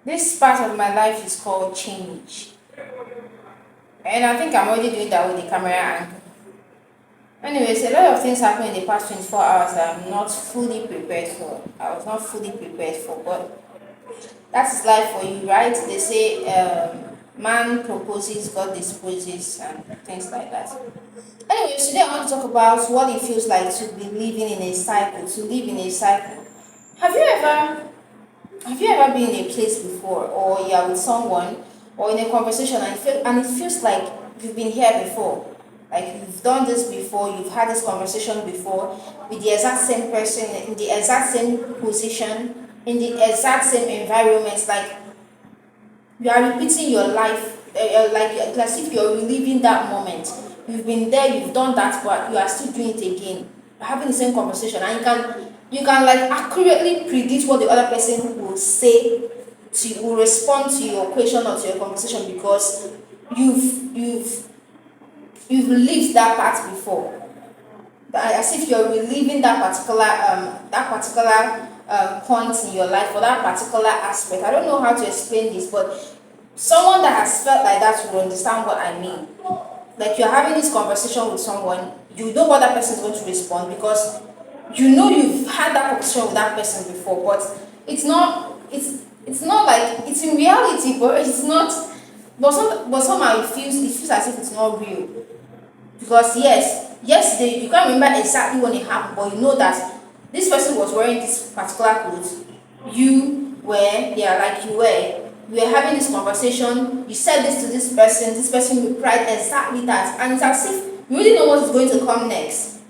This part of my life is called change. And I think I'm already doing that with the camera angle. Anyways, a lot of things happened in the past 24 hours that I'm not fully prepared for. I was not fully prepared for, but that is life for you, right? They say man proposes, God disposes, and things like that. Anyways, today I want to talk about what it feels like to be living in a cycle, to live in a cycle. Have you ever have you ever been in a place before, or you're with someone, or in a conversation, and it feels like you've been here before? Like you've done this before, you've had this conversation before with the exact same person, in the exact same position, in the exact same environment. Like you are repeating your life, like as if you're reliving that moment. You've been there, you've done that, but you are still doing it again. You're having the same conversation, and you can like accurately predict what the other person will say, will respond to your question or to your conversation, because you've you've you've lived that part before. As if you're reliving that particular point in your life, or that particular aspect. I don't know how to explain this, but someone that has felt like that will understand what I mean. Like you're having this conversation with someone, you know what that person is going to respond, because you know you've had that conversation with that person before, but it's not like it's in reality, but it's not. But somehow it feels as if it's not real, because yes, yesterday you can't remember exactly when it happened, but you know that this person was wearing this particular clothes. You were there, like you were having this conversation, you said this to this person replied exactly that, and it's as if you really know what's going to come next,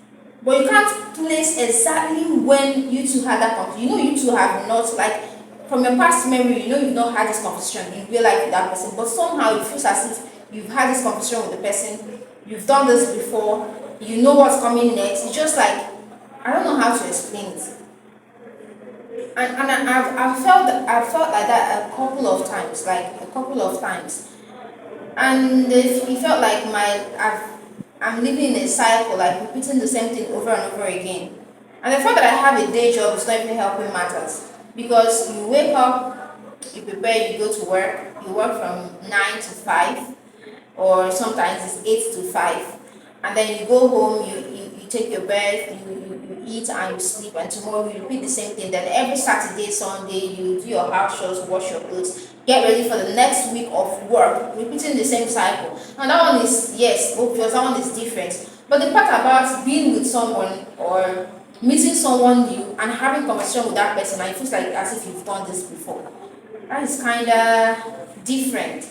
but you can't place exactly when you two had that conversation. You know you two have not, like, from your past memory, you know you've not had this conversation in real life with that person, but somehow it feels as if you've had this conversation with the person, you've done this before, you know what's coming next. It's just like, I don't know how to explain it. I've felt like that a couple of times, and it felt like I'm living in a cycle, like repeating the same thing over and over again. And the fact that I have a day job is not even helping matters, because you wake up, you prepare, you go to work, you work from 9 to 5, or sometimes it's 8 to 5, and then you go home, you take your bath, you eat and you sleep, and tomorrow you repeat the same thing. Then every Saturday, Sunday, you do your house chores, wash your clothes, get ready for the next week of work, repeating the same cycle. And that one is, yes, obvious, that one is different. But the part about being with someone, or meeting someone new and having conversation with that person, and it feels like as if you've done this before, that is kind of different.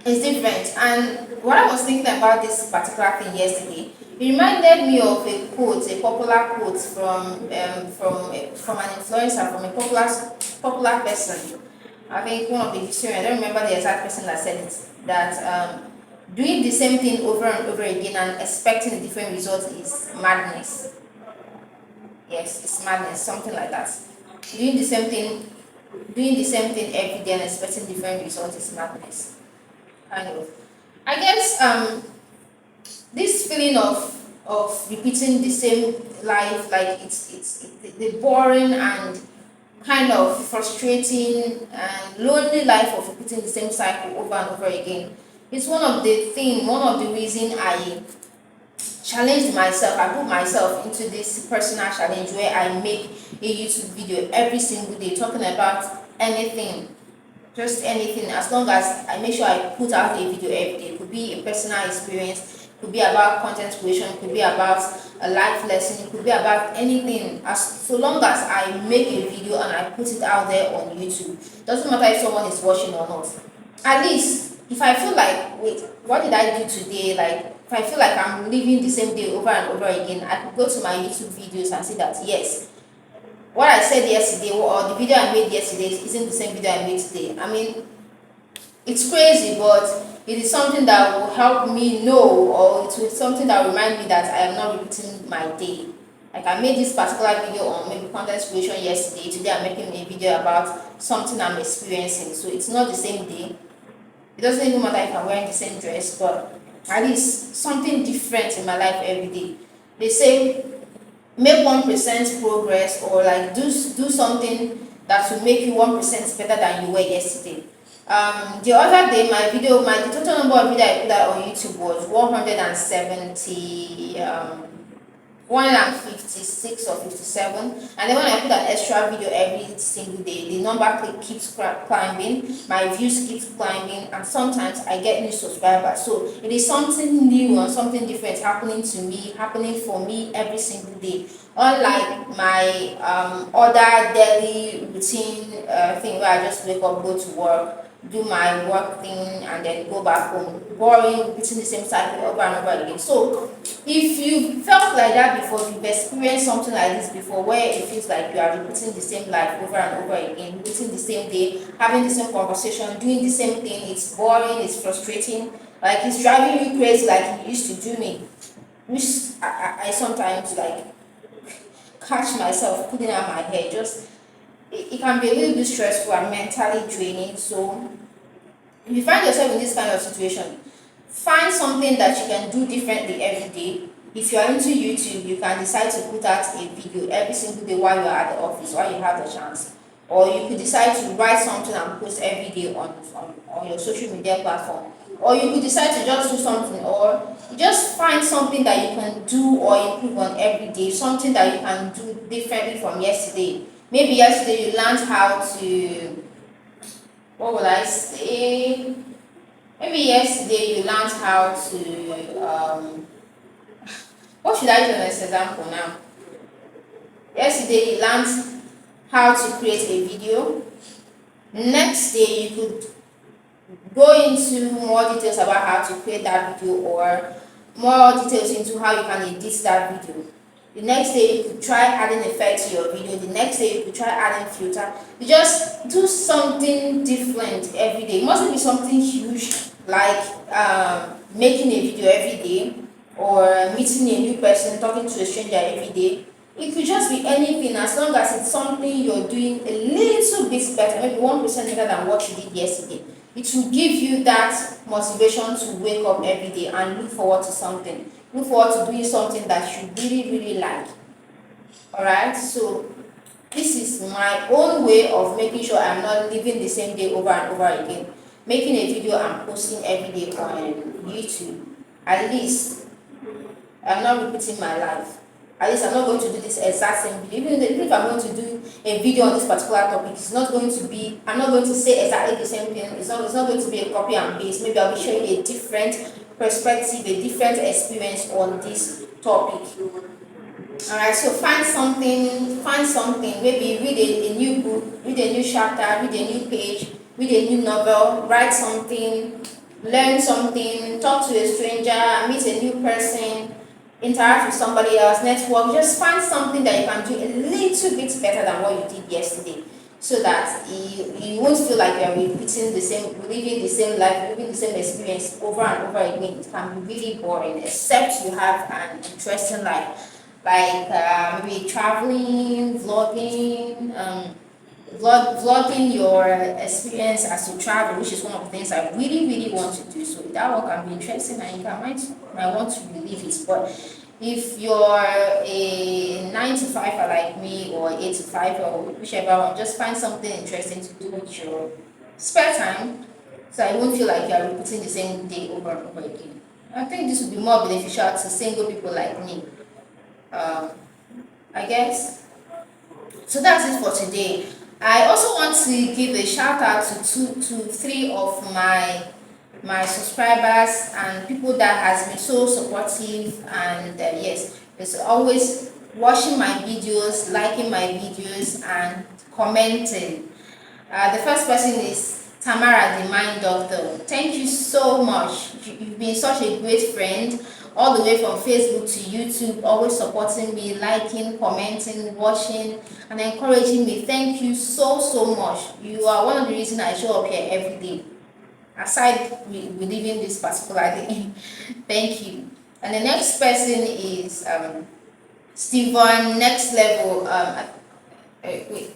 It's different. And what I was thinking about this particular thing yesterday, it reminded me of a popular quote from an influencer, from a popular person. I think one of the historians, I don't remember the exact person that said it, that doing the same thing over and over again and expecting a different result is madness. Yes, it's madness, something like that. Doing the same thing, doing the same thing every day and expecting different results is madness. Kind of. I guess this feeling of repeating the same life, like it's the boring and kind of frustrating and lonely life of repeating the same cycle over and over again. It's one of the reason I challenged myself. I put myself into this personal challenge where I make a YouTube video every single day talking about anything, just anything, as long as I make sure I put out a video every day. It could be a personal experience, it could be about content creation, it could be about a life lesson, it could be about anything, as so long as I make a video and I put it out there on YouTube. Doesn't matter if someone is watching or not. At least if I feel like, wait, what did I do today, like if I feel like I'm living the same day over and over again, I could go to my YouTube videos and see that yes, what I said yesterday, or the video I made yesterday, isn't the same video I made today. I mean, it's crazy, but it is something that will help me know, or it is something that will remind me that I am not repeating my day. Like I made this particular video on maybe content creation yesterday. Today I'm making a video about something I'm experiencing. So it's not the same day. It doesn't even matter if I'm wearing the same dress, but at least something different in my life every day. They say make 1% progress, or like do something that will make you 1% better than you were yesterday. The other day, the total number of video I put out on YouTube was 170, 156 or 57, and then when I put an extra video every single day, the number keeps climbing, my views keep climbing, and sometimes I get new subscribers. So it is something new and something different happening for me every single day. Unlike my other daily routine thing where I just wake up, go to work, do my work thing, and then go back home, boring, repeating the same cycle over and over again. So if you felt like that before, if you've experienced something like this before, where it feels like you are repeating the same life over and over again, repeating the same day, having the same conversation, doing the same thing, it's boring, it's frustrating, like it's driving you crazy like it used to do me, which I sometimes like catch myself putting out my hair. Just it can be a little bit stressful and mentally draining. So if you find yourself in this kind of situation, find something that you can do differently every day. If you are into YouTube, you can decide to put out a video every single day while you are at the office, while you have the chance. Or you could decide to write something and post every day on your social media platform. Or you could decide to just do something, or just find something that you can do or improve on every day, something that you can do differently from yesterday. Maybe yesterday you learned how to, what would I say? Maybe yesterday you learned how to, what should I use as an example now? Yesterday you learned how to create a video. Next day you could go into more details about how to create that video, or more details into how you can edit that video. The next day you could try adding effect to your video. The next day you could try adding filter. You just do something different every day. It mustn't be something huge like making a video every day, or meeting a new person, talking to a stranger every day. It could just be anything, as long as it's something you're doing a little bit better, maybe 1% better than what you did yesterday. It will give you that motivation to wake up every day and look forward to something. Look forward to doing something that you really, really like. Alright, so this is my own way of making sure I'm not living the same day over and over again. Making a video and posting every day on YouTube. At least I'm not repeating my life. At least I'm not going to do this exact same video. Even if I'm going to do a video on this particular topic, it's not going to be, I'm not going to say exactly the same thing. It's not going to be a copy and paste. Maybe I'll be showing a different perspective, a different experience on this topic. Alright, so find something, maybe read a new book, read a new chapter, read a new page, read a new novel, write something, learn something, talk to a stranger, meet a new person, interact with somebody else, network. Just find something that you can do a little bit better than what you did yesterday, so that you won't feel like you're repeating the same, living the same life, living the same experience over and over again. It can be really boring, except you have an interesting life, like maybe traveling, vlogging, vlogging your experience as you travel, which is one of the things I really, really want to do. So that one can be interesting, and you might want to believe it. But if you're a 9 to 5 like me, or 8 to 5, or whichever one, just find something interesting to do with your spare time, so you won't feel like you're repeating the same day over and over again. I think this would be more beneficial to single people like me. I guess. So that's it for today. I also want to give a shout out to three of my subscribers and people that has been so supportive, and yes, it's always watching my videos, liking my videos, and commenting. The first person is Tamara, the Mind Doctor. Thank you so much. You've been such a great friend, all the way from Facebook to YouTube, always supporting me, liking, commenting, watching, and encouraging me. Thank you so much. You are one of the reasons I show up here every day, aside with living this particular day. Thank you. And the next person is Steven Next Level. Wait,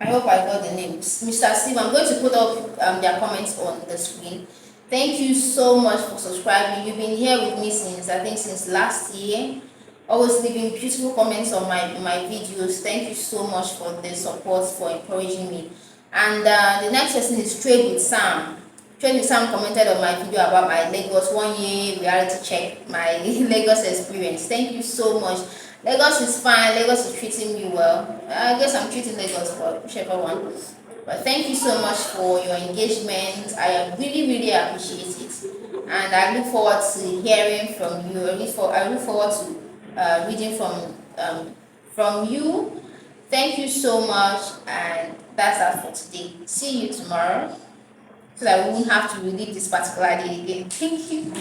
I hope I got the name. Mr. Steve, I'm going to put up their comments on the screen. Thank you so much for subscribing. You've been here with me since, I think, since last year. always leaving beautiful comments on my videos. Thank you so much for the support, for encouraging me. And the next person is Trade with Sam. Trade with Sam commented on my video about my Lagos 1 year reality check, my Lagos experience. Thank you so much. Lagos is fine. Lagos is treating me well. I guess I'm treating Lagos well, whichever one. But thank you so much for your engagement. I really appreciate it, and I look forward to hearing from you. I look forward to reading from you. Thank you so much, and that's that for today. See you tomorrow, so that we won't have to relive this particular day again. Thank you.